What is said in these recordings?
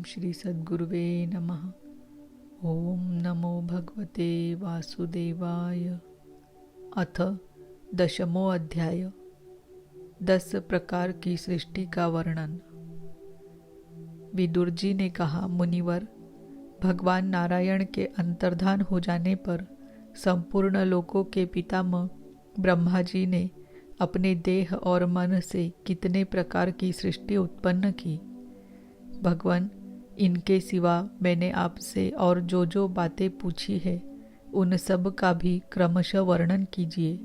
श्री सद्गुरुवे नमः। ओम नमो भगवते वासुदेवाय। अथ 10वां अध्याय 10 प्रकार की सृष्टि का वर्णन। विदुर जी ने कहा, मुनिवर, भगवान नारायण के अंतर्धान हो जाने पर संपूर्ण लोकों के पितामह ब्रह्मा जी ने अपने देह और मन से कितने प्रकार की सृष्टि उत्पन्न की। भगवान, इनके सिवा मैंने आपसे और जो बातें पूछी है उन सब का भी क्रमशः वर्णन कीजिए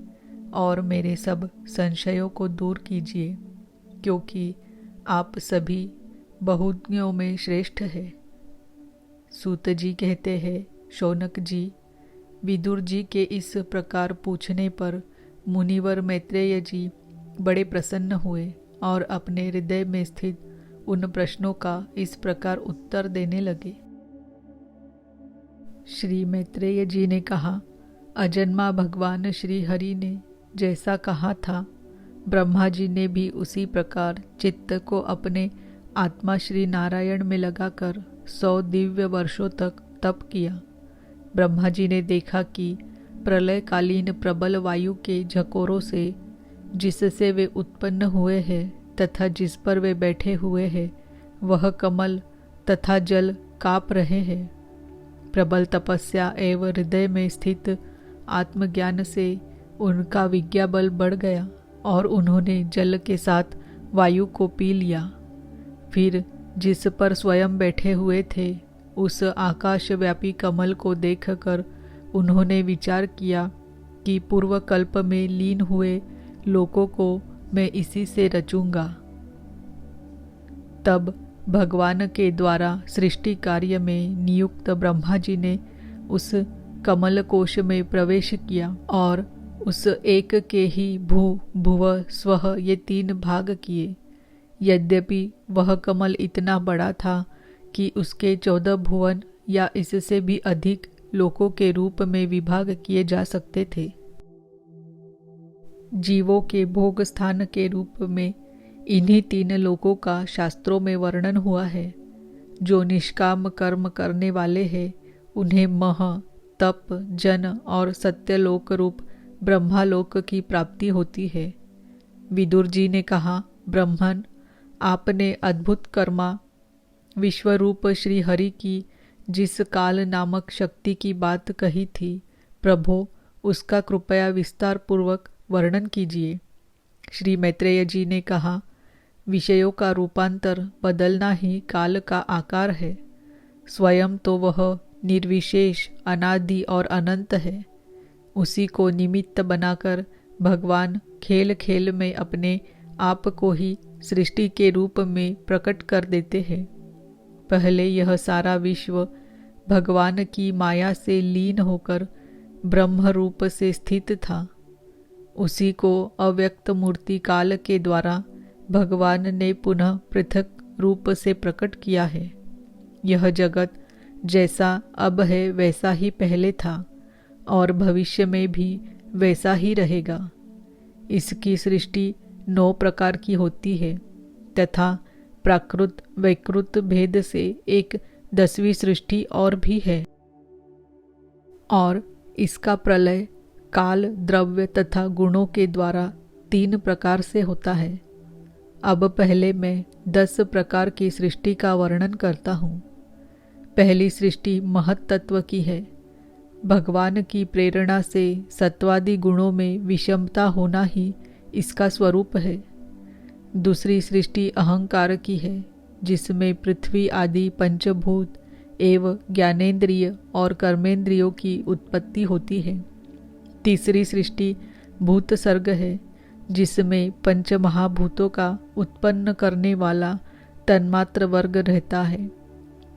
और मेरे सब संशयों को दूर कीजिए, क्योंकि आप सभी बहुज्ञों में श्रेष्ठ है। सूत जी कहते हैं, शौनक जी, विदुर जी के इस प्रकार पूछने पर मुनिवर मैत्रेय जी बड़े प्रसन्न हुए और अपने हृदय में स्थित उन प्रश्नों का इस प्रकार उत्तर देने लगे। श्री मैत्रेय जी ने कहा, अजन्मा भगवान श्री हरि ने जैसा कहा था, ब्रह्मा जी ने भी उसी प्रकार चित्त को अपने आत्मा श्री नारायण में लगाकर 100 दिव्य वर्षों तक तप किया। ब्रह्मा जी ने देखा कि प्रलयकालीन प्रबल वायु के झकोरों से जिससे वे उत्पन्न हुए हैं तथा जिस पर वे बैठे हुए हैं वह कमल तथा जल काँप रहे हैं। प्रबल तपस्या एवं हृदय में स्थित आत्मज्ञान से उनका विज्ञा बल बढ़ गया और उन्होंने जल के साथ वायु को पी लिया। फिर जिस पर स्वयं बैठे हुए थे उस आकाशव्यापी कमल को देखकर उन्होंने विचार किया कि पूर्व कल्प में लीन हुए लोकों को मैं इसी से रचूंगा। तब भगवान के द्वारा सृष्टि कार्य में नियुक्त ब्रह्मा जी ने उस कमल कोश में प्रवेश किया और उस एक के ही भू भुव स्वः ये 3 भाग किए। यद्यपि वह कमल इतना बड़ा था कि उसके 14 भुवन या इससे भी अधिक लोकों के रूप में विभाग किए जा सकते थे। जीवों के भोग स्थान के रूप में इन्हीं 3 लोकों का शास्त्रों में वर्णन हुआ है। जो निष्काम कर्म करने वाले हैं उन्हें मह, तप, जन और सत्यलोक रूप ब्रह्मालोक की प्राप्ति होती है। विदुर जी ने कहा, ब्रह्मन, आपने अद्भुत कर्मा विश्वरूप श्री हरि की जिस काल नामक शक्ति की बात कही थी, प्रभो उसका कृपया विस्तार पूर्वक वर्णन कीजिए। श्री मैत्रेय जी ने कहा, विषयों का रूपांतर बदलना ही काल का आकार है। स्वयं तो वह निर्विशेष, अनादि और अनंत है। उसी को निमित्त बनाकर भगवान खेल खेल में अपने आप को ही सृष्टि के रूप में प्रकट कर देते हैं। पहले यह सारा विश्व भगवान की माया से लीन होकर ब्रह्म रूप से स्थित था। उसी को अव्यक्त मूर्ति काल के द्वारा भगवान ने पुनः पृथक रूप से प्रकट किया है। यह जगत जैसा अब है वैसा ही पहले था और भविष्य में भी वैसा ही रहेगा। इसकी सृष्टि 9 प्रकार की होती है तथा प्राकृत वैकृत भेद से एक 10वीं सृष्टि और भी है। और इसका प्रलय काल, द्रव्य तथा गुणों के द्वारा 3 प्रकार से होता है। अब पहले मैं 10 प्रकार की सृष्टि का वर्णन करता हूँ। पहली सृष्टि महत तत्व की है। भगवान की प्रेरणा से सत्वादि गुणों में विषमता होना ही इसका स्वरूप है। दूसरी सृष्टि अहंकार की है, जिसमें पृथ्वी आदि पंचभूत एवं ज्ञानेंद्रिय और कर्मेंद्रियों की उत्पत्ति होती है। तीसरी सृष्टि भूत सर्ग है, जिसमें पंचमहाभूतों का उत्पन्न करने वाला तन्मात्र वर्ग रहता है।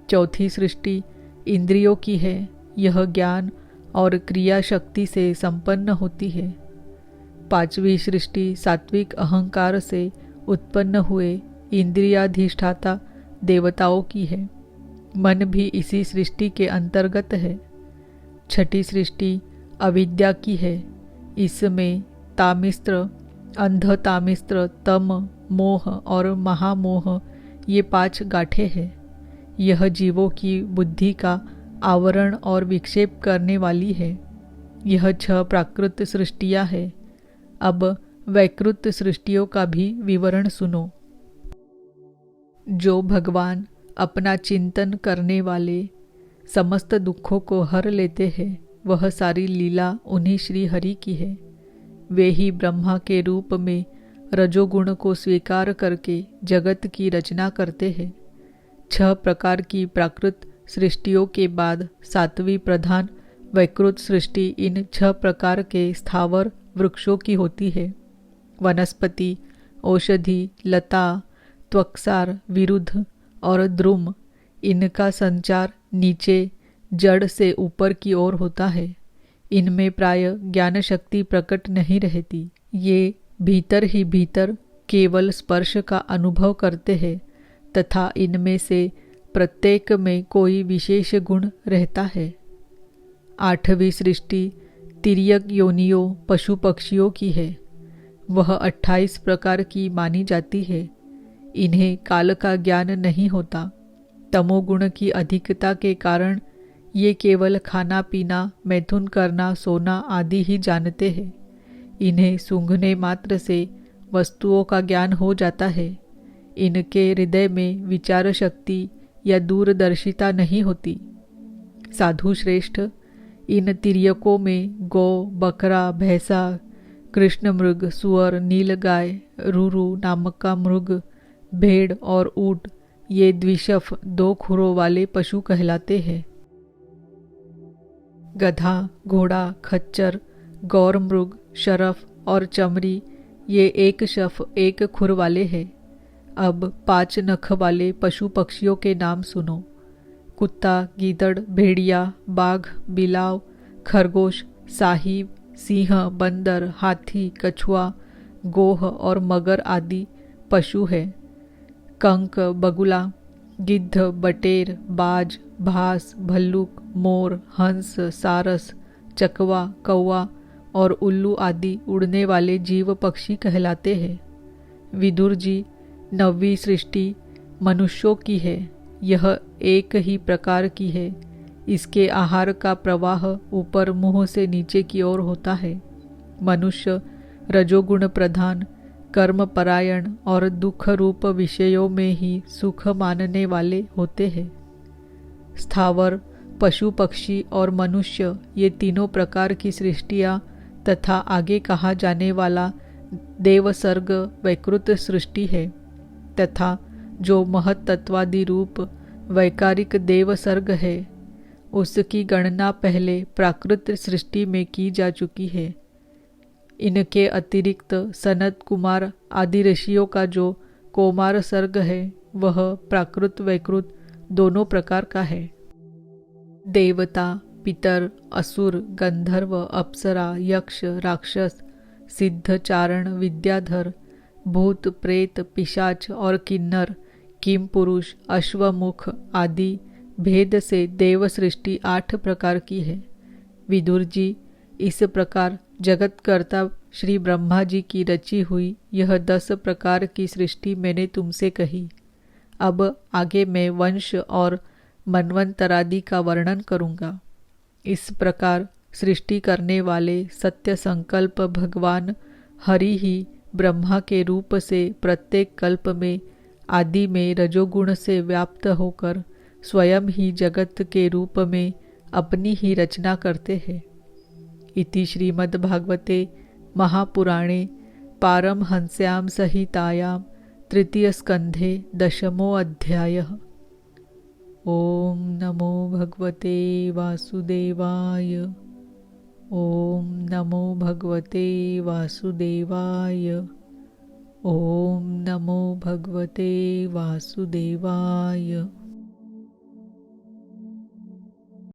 चौथी सृष्टि इंद्रियों की है। यह ज्ञान और क्रिया शक्ति से संपन्न होती है। पांचवी सृष्टि सात्विक अहंकार से उत्पन्न हुए इंद्रियाधिष्ठाता देवताओं की है। मन भी इसी सृष्टि के अंतर्गत है। छठी सृष्टि अविद्या की है। इसमें तामिस्त्र, अंध तामिस्त्र, तम, मोह और महामोह ये 5 गाठें हैं। यह जीवों की बुद्धि का आवरण और विक्षेप करने वाली है। यह 6 प्राकृत सृष्टियाँ है। अब वैकृत सृष्टियों का भी विवरण सुनो। जो भगवान अपना चिंतन करने वाले समस्त दुखों को हर लेते हैं, वह सारी लीला उन्हीं श्री हरि की है। वे ही ब्रह्मा के रूप में रजोगुण को स्वीकार करके जगत की रचना करते हैं। 6 प्रकार की प्राकृत सृष्टियों के बाद 7वीं प्रधान वैकृत सृष्टि इन 6 प्रकार के स्थावर वृक्षों की होती है। वनस्पति, औषधि, लता, त्वक्सार, विरुद्ध और द्रुम, इनका संचार नीचे जड़ से ऊपर की ओर होता है। इनमें प्राय ज्ञान शक्ति प्रकट नहीं रहती। ये भीतर ही भीतर केवल स्पर्श का अनुभव करते हैं तथा इनमें से प्रत्येक में कोई विशेष गुण रहता है। 8वीं सृष्टि तिर्यक योनियों पशु पक्षियों की है। वह 28 प्रकार की मानी जाती है। इन्हें काल का ज्ञान नहीं होता। तमोगुण की अधिकता के कारण ये केवल खाना पीना, मैथुन करना, सोना आदि ही जानते हैं। इन्हें सूंघने मात्र से वस्तुओं का ज्ञान हो जाता है। इनके हृदय में विचार शक्ति या दूरदर्शिता नहीं होती। साधु श्रेष्ठ, इन तिर्यकों में गौ, बकरा, भैंसा, कृष्ण मृग, सुअर, नीलगाय, रुरु नामक का मृग, भेड़ और ऊंट, ये द्विशफ 2 खुरों वाले पशु कहलाते हैं। गधा, घोड़ा, खच्चर, गौर मृग, शरफ और चमरी, ये 1 शफ 1 खुर वाले हैं। अब 5 नख वाले पशु पक्षियों के नाम सुनो। कुत्ता, गीदड़, भेड़िया, बाघ, बिलाव, खरगोश, साहिब, सिंह, बंदर, हाथी, कछुआ, गोह और मगर आदि पशु हैं। कंक, बगुला, गिद्ध, बटेर, बाज, भास, भल्लुक, मोर, हंस, सारस, चकवा, कौवा और उल्लू आदि उड़ने वाले जीव पक्षी कहलाते हैं। विदुर जी, 9वीं सृष्टि मनुष्यों की है। यह एक ही प्रकार की है। इसके आहार का प्रवाह ऊपर मुंह से नीचे की ओर होता है। मनुष्य रजोगुण प्रधान, कर्म परायण और दुख रूप विषयों में ही सुख मानने वाले होते हैं। स्थावर, पशु पक्षी और मनुष्य, ये तीनों प्रकार की सृष्टियाँ तथा आगे कहा जाने वाला देवसर्ग वैकृत सृष्टि है तथा जो महत्तत्वादि रूप वैकारिक देवसर्ग है, उसकी गणना पहले प्राकृत सृष्टि में की जा चुकी है। इनके अतिरिक्त सनत कुमार आदि ऋषियों का जो कोमार सर्ग है, वह प्राकृत वैकृत दोनों प्रकार का है। देवता, पितर, असुर, गंधर्व, अप्सरा, यक्ष, राक्षस, सिद्ध, चारण, विद्याधर, भूत, प्रेत, पिशाच और किन्नर, किम पुरुष, अश्वमुख आदि भेद से देव सृष्टि 8 प्रकार की है। विदुर जी, इस प्रकार जगतकर्ता श्री ब्रह्मा जी की रची हुई यह 10 प्रकार की सृष्टि मैंने तुमसे कही। अब आगे मैं वंश और मनवंतरादि का वर्णन करूँगा। इस प्रकार सृष्टि करने वाले सत्य संकल्प भगवान हरि ही ब्रह्मा के रूप से प्रत्येक कल्प में आदि में रजोगुण से व्याप्त होकर स्वयं ही जगत के रूप में अपनी ही रचना करते हैं। इति श्रीमद्भागवते महापुराणे पारमहंस्यां संहितायां 3 स्कन्धे 10मो अध्यायः। ओम नमो भगवते वासुदेवाय। ओम नमो भगवते वासुदेवाय। ओम नमो भगवते वासुदेवाय।